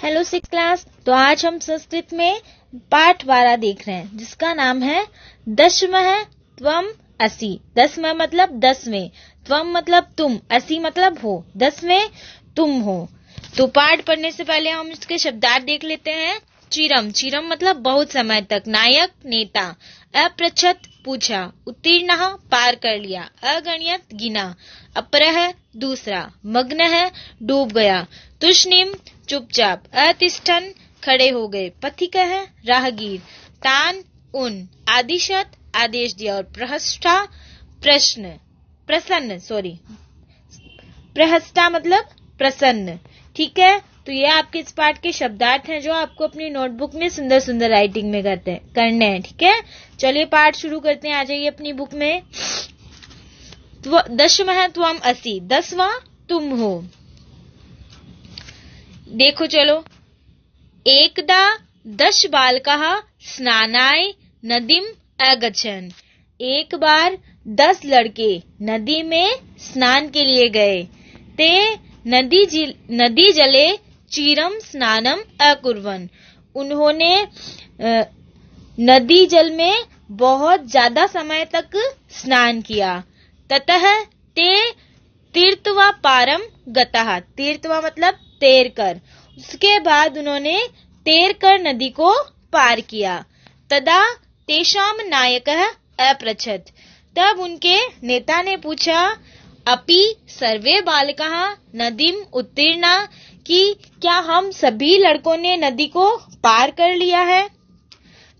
Hello six class. तो आज हम संस्कृत में पाठ 12 देख रहे हैं जिसका नाम है दशमः त्वम असि। दशमः मतलब 10वें, त्वम मतलब तुम, असि मतलब हो, 10वें तुम हो। तो पाठ पढ़ने से पहले हम इसके शब्दार्थ देख लेते हैं। चिरम, चिरम मतलब बहुत समय तक, नायक नेता। अपृच्छत पूछा, उत्तीर्ण पार कर लिया, अगण्यत गिना, अपरः दूसरा, मग्न डूब गया, तुष्णीम चुपचाप, अतिष्ठन खड़े हो गए, पथिकः राहगीर, तान उन, आदिशत आदेश दिया, और प्रहष्टा प्रहष्टा मतलब प्रसन्न। ठीक है, तो ये आपके इस पाठ के शब्दार्थ हैं जो आपको अपनी नोटबुक में सुंदर सुंदर राइटिंग में करने हैं। ठीक है, चलिए पाठ शुरू करते हैं। आ जाइए अपनी बुक में। दशमः त्वम असि, 10वां तुम हो। देखो चलो। एकदा 10 बालकाः स्नानाय नदीम अगच्छन्। एक बार 10 लड़के नदी में स्नान के लिए गए। ते नदी जले चिरम स्नानम अकुर्वन्। उन्होंने नदी जल में बहुत ज्यादा समय तक स्नान किया। ततः ते तीर्थवा पारम गतः। तीर्थवा मतलब तैर कर। उसके बाद उन्होंने तैर कर नदी को पार किया। तदा तेषाम नायकः अपृच्छत्। तब उनके नेता ने पूछा, अपि सर्वे बालकाः नदीम उत्तीर्णा, कि क्या हम सभी लड़कों ने नदी को पार कर लिया है।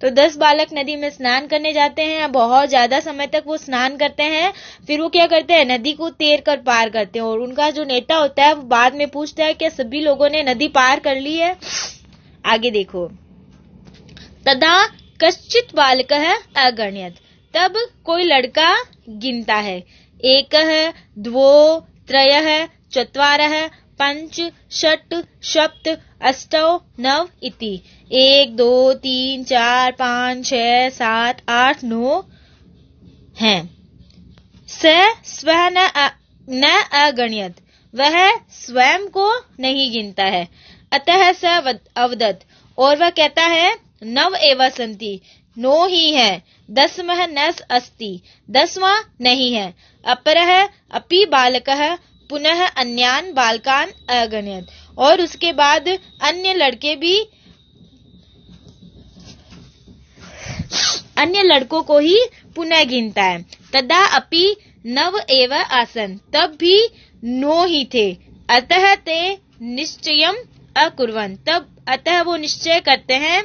तो 10 बालक नदी में स्नान करने जाते हैं। बहुत ज्यादा समय तक वो स्नान करते हैं। फिर वो क्या करते हैं, नदी को तैर कर पार करते हैं। और उनका जो नेता होता है वो बाद में पूछता है कि सभी लोगों ने नदी पार कर ली है। आगे देखो। तदा कश्चित् बालकः अगण्यत्। तब कोई लड़का गिनता है। एकः द्वौ त्रयः चत्वारः पंच षट् सप्त अष्टौ नव इति। 1 2 3 4 5 6 7 8 9 हैं। स स्वः न अगण्यत्। वह स्वयं को नहीं गिनता है। अतः स अवदत्। और वह कहता है, नव एव सन्ति, 9 ही है। दशमः न अस्ति, 10वां नहीं है। अपरः अपि बालकः पुनः अन्यान बालकान अगण्यत्। और उसके बाद अन्य लड़कों को ही पुनः गिनता है। तदा अपि नव एव आसन। तब भी 9 ही थे। अतः ते निश्चयम् अकुर्वन्। तब अतः वो निश्चय करते हैं,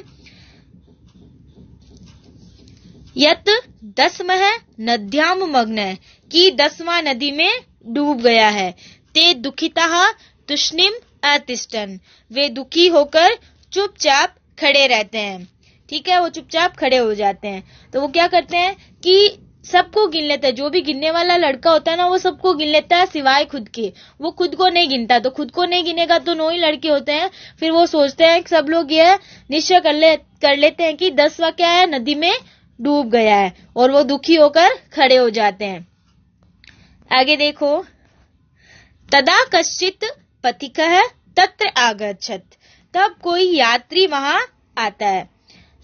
यत् 10मः नद्याम मग्न, कि 10वां नदी में डूब गया है। ते दुखिताः तुष्णीम अतिष्ठन्। वे दुखी होकर चुपचाप खड़े रहते हैं। ठीक है, वो चुपचाप खड़े हो जाते हैं। तो वो क्या करते हैं कि सबको गिन लेता है। जो भी गिनने वाला लड़का होता है ना, वो सबको गिन लेता है सिवाय खुद के। वो खुद को नहीं गिनता। तो खुद को नहीं गिनेगा तो 9 ही लड़के होते हैं। फिर वो सोचते हैं कि सब लोग यह निश्चय कर लेते हैं कि 10वां क्या है, नदी में डूब गया है। और वो दुखी होकर खड़े हो जाते हैं। आगे देखो। तदा कश्चित् पथिकः तत्र आगच्छत्। तब कोई यात्री वहां आता है।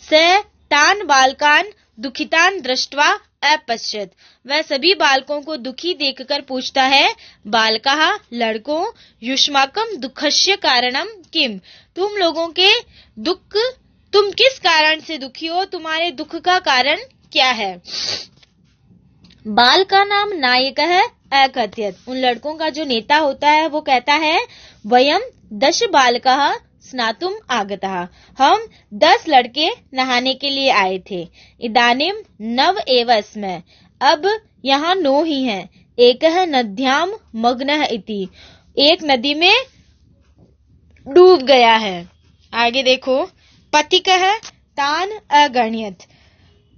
स तान बालकान दुखितान दृष्ट्वा अपश्यत्। वह सभी बालकों को दुखी देखकर पूछता है, बालकाः लड़कों, युष्माकं दुःखस्य कारणं किम। तुम लोगों के दुख, तुम किस कारण से दुखी हो, तुम्हारे दुख का कारण क्या है। बाल का नाम नायकः अकथयत्। उन लड़कों का जो नेता होता है वो कहता है, वयम 10 बालकाः स्नातुम आगताः। हम 10 लड़के नहाने के लिए आए थे। इदानीम नव एव स्म। अब यहाँ 9 ही हैं। एकः नद्याम मग्नः इति। एक नदी में डूब गया है। आगे देखो। पथिकः तान अगण्यत्।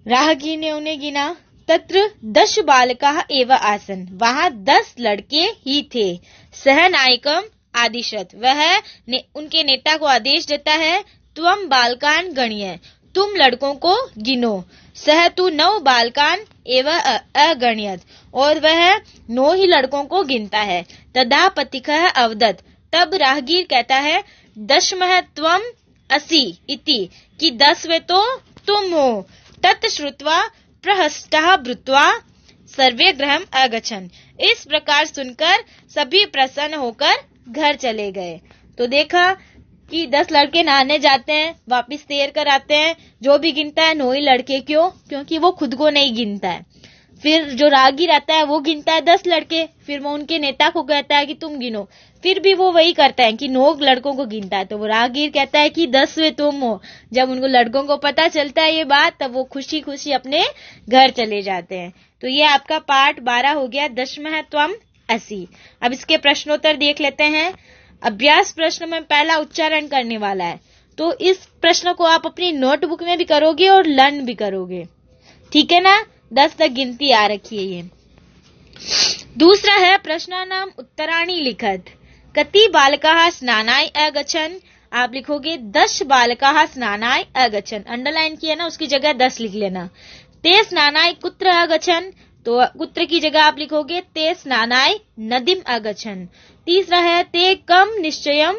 राहगीर ने उन्हें गिना। तत्र 10 बालकाः एव आसन। वहां 10 लड़के ही थे। सह नायकम आदिशत। वह उनके नेता को आदेश देता है, त्वम बालकान गण्य, तुम लड़कों को गिनो। सह तु 9 बालकान एव अगण्यत्। और वह 9 ही लड़कों को गिनता है। तदा पथिकः अवदत्। तब राहगीर कहता है, दशमः त्वम् असि इति, कि 10वें तो तुम हो। तत् श्रुत्वा प्रहस्तः भूत्वा सर्वे गृहम् अगच्छन्। इस प्रकार सुनकर सभी प्रसन्न होकर घर चले गए। तो देखा कि 10 लड़के नहाने जाते हैं, वापिस तैर कर आते हैं। जो भी गिनता है 9 ही लड़के। क्यों? क्योंकि वो खुद को नहीं गिनता है। फिर जो राहगीर आता है वो गिनता है 10 लड़के। फिर वो उनके नेता को कहता है कि तुम गिनो। फिर भी वो वही करता है कि 9 लड़कों को गिनता है। तो वो राहगीर कहता है कि 10वें तुम हो। जब उनको लड़कों को पता चलता है ये बात, तब वो खुशी खुशी अपने घर चले जाते हैं। तो ये आपका पाठ 12 हो गया, दशमः त्वम् असि। अब इसके प्रश्नोत्तर देख लेते हैं। अभ्यास प्रश्न में पहला उच्चारण करने वाला है, तो इस प्रश्न को आप अपनी नोटबुक में भी करोगे और लर्न भी करोगे। ठीक है ना? 10 तक गिनती आ रखी है ये। दूसरा है प्रश्नानाम उत्तराणि लिखत। कति बालकाः स्नानाय अगच्छन्। आप लिखोगे 10 बालकाः स्नानाय अगच्छन्। अंडरलाइन किया ना, उसकी जगह 10 लिख लेना। ते स्नानाय कुत्र अगच्छन्। तो कुत्र की जगह आप लिखोगे ते स्नानाय नदीम अगच्छन्। तीसरा है ते कम निश्चयम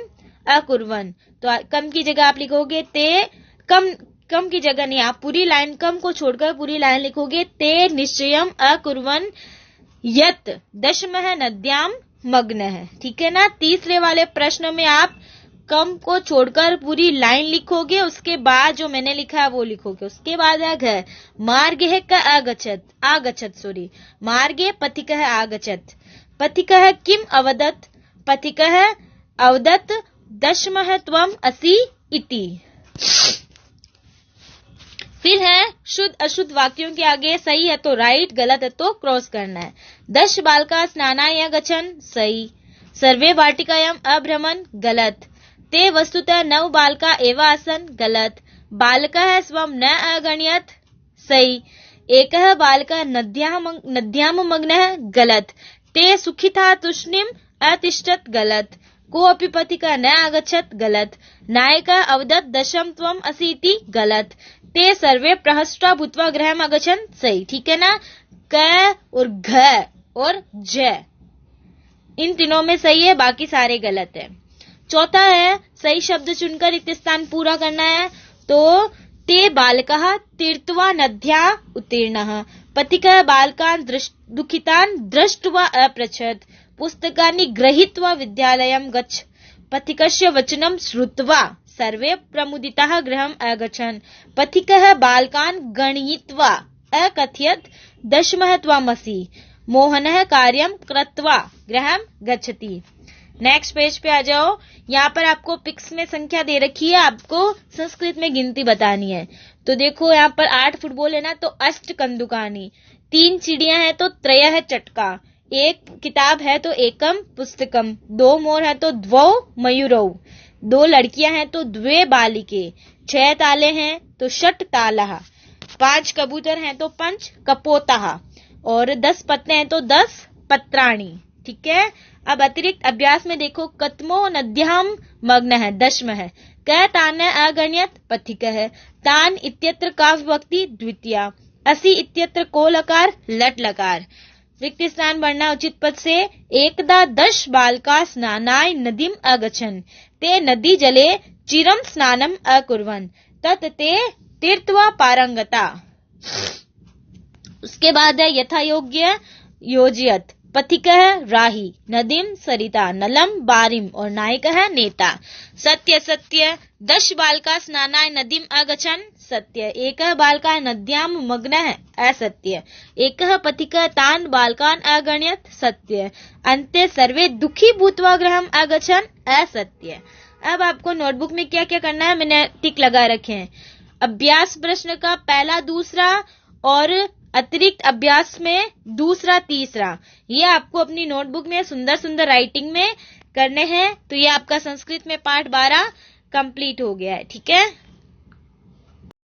अकुर्वन्। तो कम की जगह आप लिखोगे ते कम की जगह नहीं, आप पूरी लाइन, कम को छोड़कर पूरी लाइन लिखोगे ते निश्चयम अकुर्वन् यत् दशमः नद्याम मग्न है। ठीक है ना? तीसरे वाले प्रश्न में आप कम को छोड़कर पूरी लाइन लिखोगे, उसके बाद जो मैंने लिखा है वो लिखोगे। उसके बाद है मार्गे का आगच्छत् मार्गे पथिकः आगच्छत्। पथिकः किम अवदत्। पथिकः अवदत् दशमः त्वम् असि इति। फिर है शुद्ध अशुद्ध वाक्यों के आगे सही है तो राइट, गलत है तो क्रॉस करना है। 10 बालकाः स्नानाय अगच्छन्, सही। सर्वे वाटिकायाम् अभ्रमन्, गलत। ते वस्तुतः 9 बालकाः एव आसन्, गलत। बालकः स्वं न अगणयत्, सही। एकः बालकः नद्यां मग्नः, गलत। ते सुखितः तूष्णीम् अतिष्ठत्, गलत। कोऽपि पथिकः न आगच्छत्, गलत। नायकः अवदत् दशम त्वम् असि इति, गलत। ते सर्वे प्रहष्टा भूत्वा गृहम् अगच्छन्, सही। ठीक है ना? क और घ और ज इन तीनों में सही है, बाकी सारे गलत है। चौथा है सही शब्द चुनकर रिक्त स्थान पूरा करना है। तो ते बालकाः तीर्त्वा नद्या उत्तीर्णः। पथिकः बालकान् दुःखितान् दृष्ट्वा अपृच्छत्। पुस्तकानि गृहीत्वा विद्यालयं गच्छ। पथिकस्य वचनं श्रुत्वा सर्वे प्रमुदिताः गृहम् अगच्छन्। पथिकः बालकान् गणयित्वा अकथयत् दशमः त्वमसि। मोहनः कार्यं कृत्वा गृहम् गच्छति। नेक्स्ट पेज पे आ जाओ। यहाँ पर आपको पिक्स में संख्या दे रखी है, आपको संस्कृत में गिनती बतानी है। तो देखो यहाँ पर 8 फुटबॉल है ना, तो अष्ट कंदुकानि। 3 चिड़ियां हैं तो त्रयः चटका। 1 किताब है तो एकम पुस्तकम। 2 मोर है तो द्वौ मयूरौ। 2 लड़कियां हैं तो द्वे बालिके। 6 ताले हैं तो षट तालः। 5 कबूतर हैं तो पंच कपोतः। और 10 पत्ते हैं तो 10 पत्राणि। ठीक है? अब अतिरिक्त अभ्यास में देखो, कतमो नद्याम मग्न है, दशम है। क तान अगण्यत, पथिक है। तान इत्यत्र का विभक्ति द्वितीया। असि इत्यत्र को लकार लट लकार। रिक्त स्थान भरना उचित पद से। एकदा 10 बालकाः स्नानाय नदीम अगच्छन्। ते नदी जले चिरं स्नानम अकुर्वन्। तत् ते तीर्त्वा पारंगता। उसके बाद है यथा योग्य योजयत। पथिकः राही, नदीम सरिता, नलम बारिम और नायकः नेता। सत्य सत्य 10 बालकाः स्नानाय नदीम अगच्छन्, सत्य। एकः बालकः नद्यां मग्नः, असत्य। एकः पथिकः तान् बालकान् अगण्यत्, सत्य। अन्ते सर्वे दुखी भूत्वा गृहम् अगच्छन्, असत्य। अब आपको नोटबुक में क्या क्या करना है मैंने टिक लगा रखे हैं। अभ्यास प्रश्न का पहला, दूसरा और अतिरिक्त अभ्यास में दूसरा, तीसरा, ये आपको अपनी नोटबुक में सुंदर सुंदर राइटिंग में करने हैं। तो ये आपका संस्कृत में पाठ 12 कंप्लीट हो गया है। ठीक है?